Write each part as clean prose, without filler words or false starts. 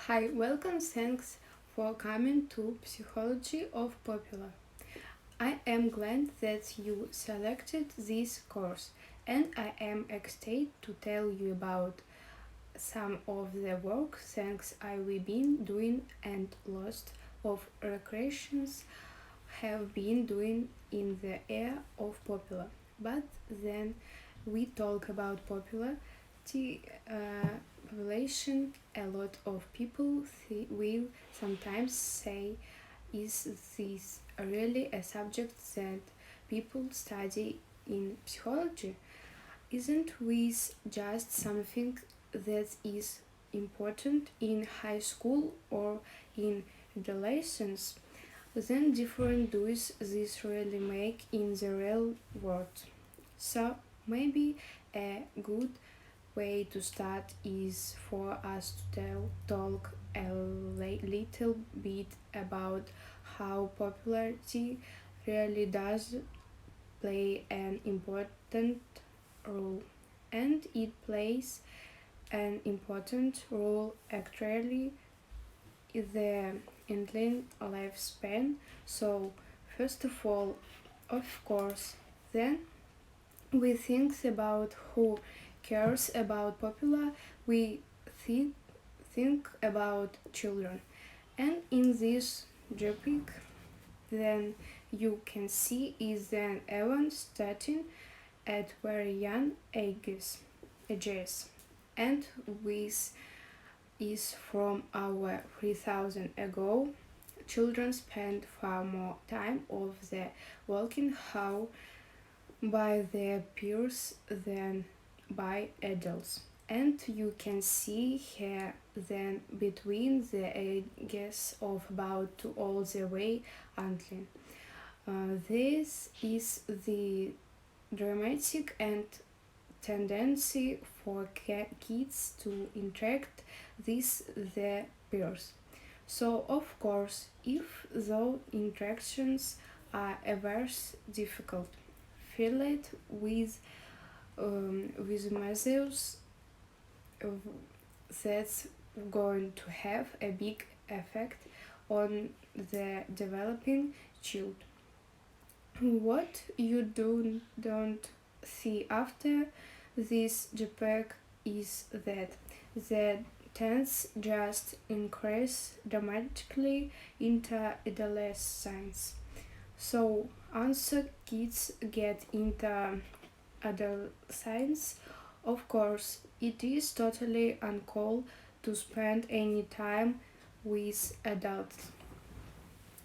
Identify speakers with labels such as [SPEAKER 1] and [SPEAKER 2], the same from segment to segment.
[SPEAKER 1] Hi, welcome. Thanks for coming to Psychology of Popular. I am glad that you selected this course, and I am excited to tell you about some of the work things I've been doing and lots of recreations have been doing in the area of popular. But then we talk about popularity relation. A lot of people will sometimes say, is this really a subject that people study in psychology? Isn't this just something that is important in high school or in adolescence? Then different does this really make in the real world? So maybe a good way to start is for us to talk a little bit about how popularity really does play an important role, and it plays an important role actually in the ending lifespan. So first of all, of course, then we think about who cares about popular, we think about children. And in this topic, then you can see is an event starting at very young ages, and with is from our 3000 ago. Children spend far more time of the walking how by their peers than by adults. And you can see here then between the ages of about to all the way until. This is the dramatic and tendency for kids to interact with their peers. So of course, if those interactions are ever difficult, filled with measures that's going to have a big effect on the developing child. What you don't see after this JPEG is that the tense just increase dramatically into adolescence. So answer kids get into adolescence. Of course, it is totally uncalled to spend any time with adults.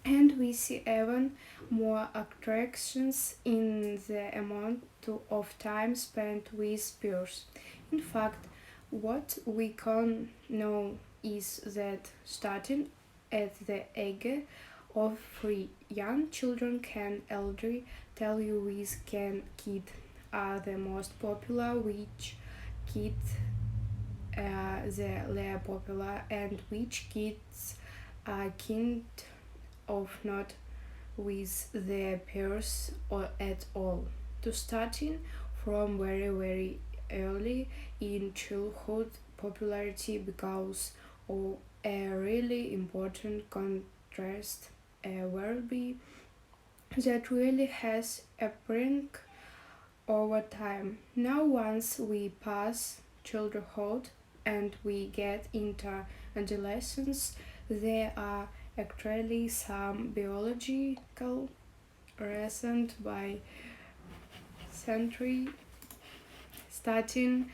[SPEAKER 1] And we see even more attractions in the amount of time spent with peers. In fact, what we can know is that starting at the age of 3, young children can already tell you which kids are the most popular, which kids are the less popular, and which kids are kind of not with their peers or at all. To starting from very early in childhood, popularity becomes a really important contrast, a verb that really has a brink over time. Now once we pass childhood and we get into adolescence, there are actually some biological reasons by century starting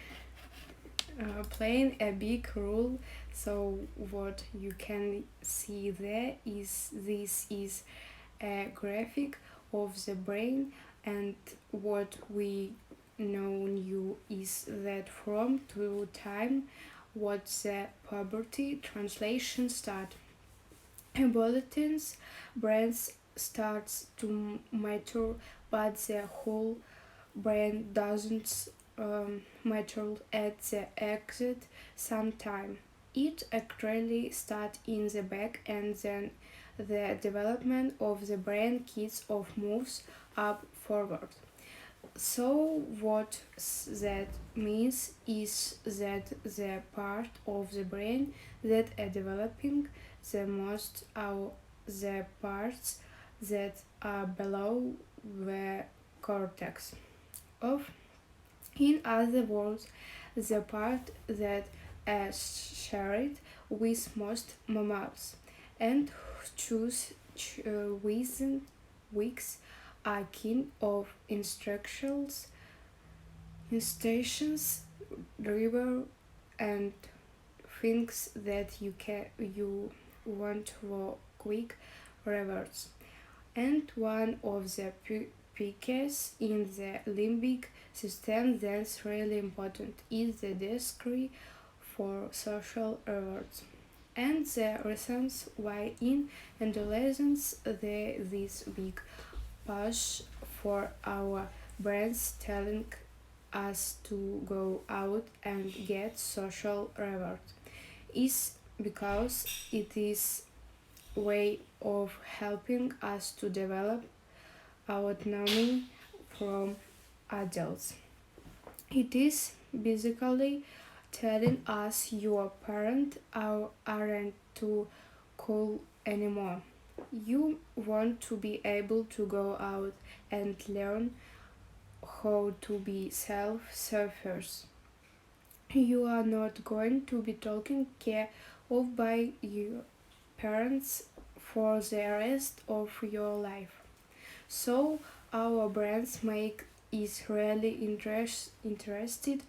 [SPEAKER 1] playing a big role. So what you can see there is this is a graphic of the brain, and what we know new is that from to time what the puberty translation start. Bulletins brains starts to mature, but the whole brain doesn't mature at the exit sometime. It actually starts in the back, and then the development of the brain keeps of moves up forward. So what that means is that the part of the brain that are developing the most are the parts that are below the cortex of. In other words, the part that is shared with most mammals and choose within weeks are kind of instructions, river, and things that you want for quick rewards. And one of the peaks in the limbic system that's really important is the desire for social rewards. And the reasons why in adolescence this big push for our brains telling us to go out and get social reward is because it is way of helping us to develop autonomy from adults. It is basically telling us your parents aren't too cool anymore. You want to be able to go out and learn how to be self-sufficient. You are not going to be taken care of by your parents for the rest of your life. So our brains make is really interested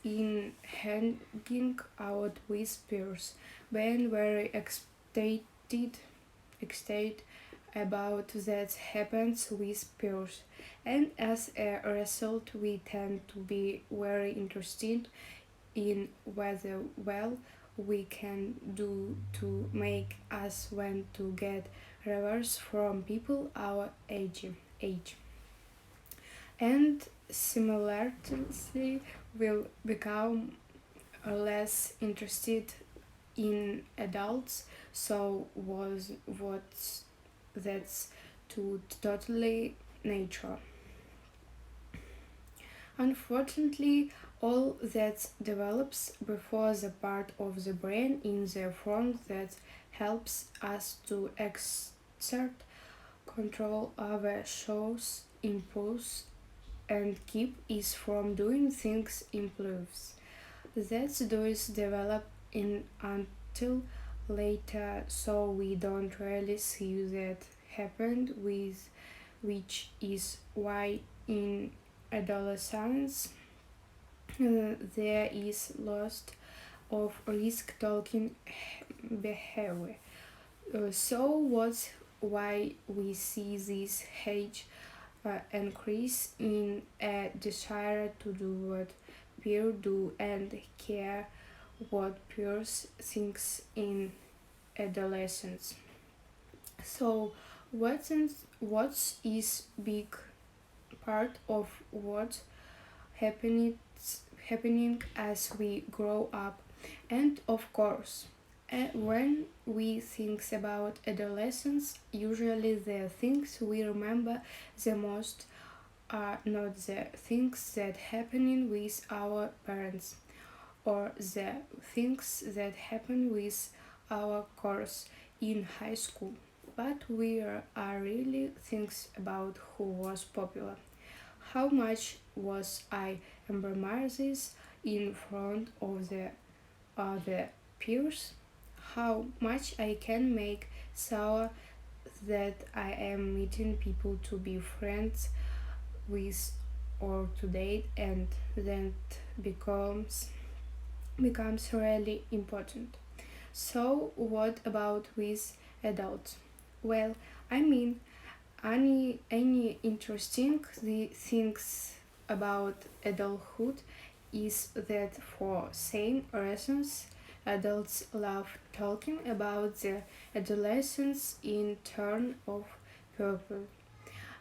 [SPEAKER 1] in hanging out with peers, being very excited about that happens with peers, and as a result we tend to be very interested in whether well we can do to make us want to get rewards from people our age. And similarly will become less interested in adults, so was what that's to totally nature. Unfortunately, all that develops before the part of the brain in the front that helps us to exert control over shows impulse and keep is from doing things improves. That does develop in until later, so we don't really see that happened with, which is why in adolescence there is loss of risk taking behavior. So what's why we see this age increase in a desire to do what peers do and care what peers thinks in adolescence. So what is big part of what happening happening as we grow up, and of course when we think about adolescence, usually the things we remember the most are not the things that happening with our parents or the things that happen with our course in high school, but we are really things about who was popular, how much was I embarrassed in front of the other peers, how much I can make sure that I am meeting people to be friends with or to date, and that becomes really important. So what about with adults? Well, I mean, any interesting the things about adulthood is that for same reasons adults love talking about their adolescence in turn of purpose.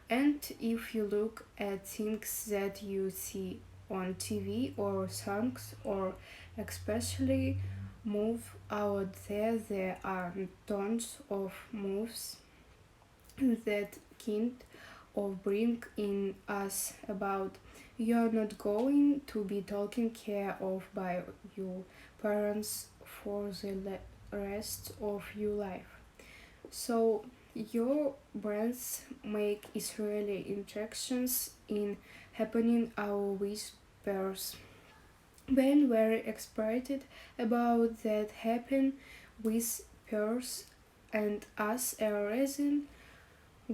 [SPEAKER 1] And if you look at things that you see on TV or songs or especially move out there are tons of moves that kind of bring in us about you're not going to be taken care of by your parents for the rest of your life. So your brains make Israeli interactions in happening our whispers. When very excited about that happen with peers and us a reason,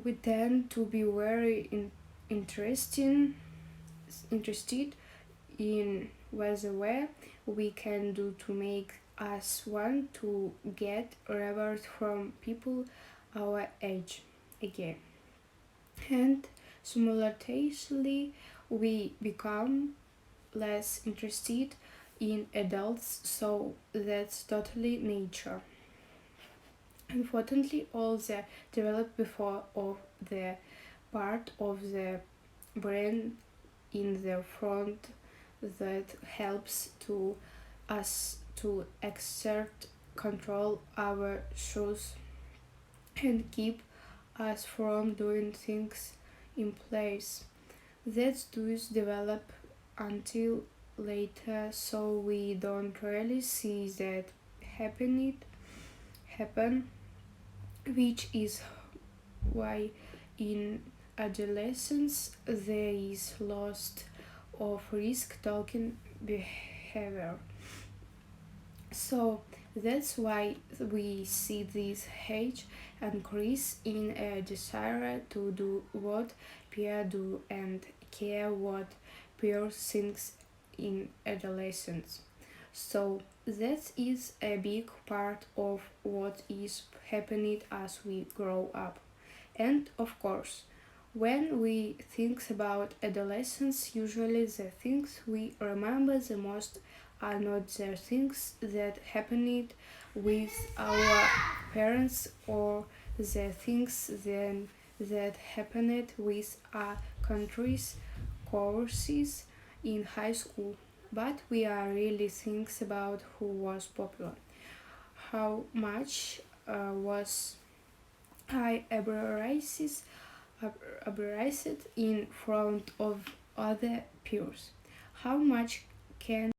[SPEAKER 1] we tend to be very interested in whether way we can do to make us want to get reward from people our age again. And simultaneously, we become less interested in adults, so that's totally nature. Unfortunately, all the developed before of the part of the brain in the front that helps to us to exert control our shoes and keep us from doing things in place that does develop until later, so we don't really see that happen, which is why in adolescence there is loss of risk taking behavior. So that's why we see this age increase in a desire to do what peer do and care what peer thinks in adolescence. So that is a big part of what is happening as we grow up. And of course, when we think about adolescence, usually the things we remember the most are not the things that happened with our parents or the things then that happened with our country's courses in high school. But we are really thinks about who was popular, how much was I embraced in front of other peers, how much can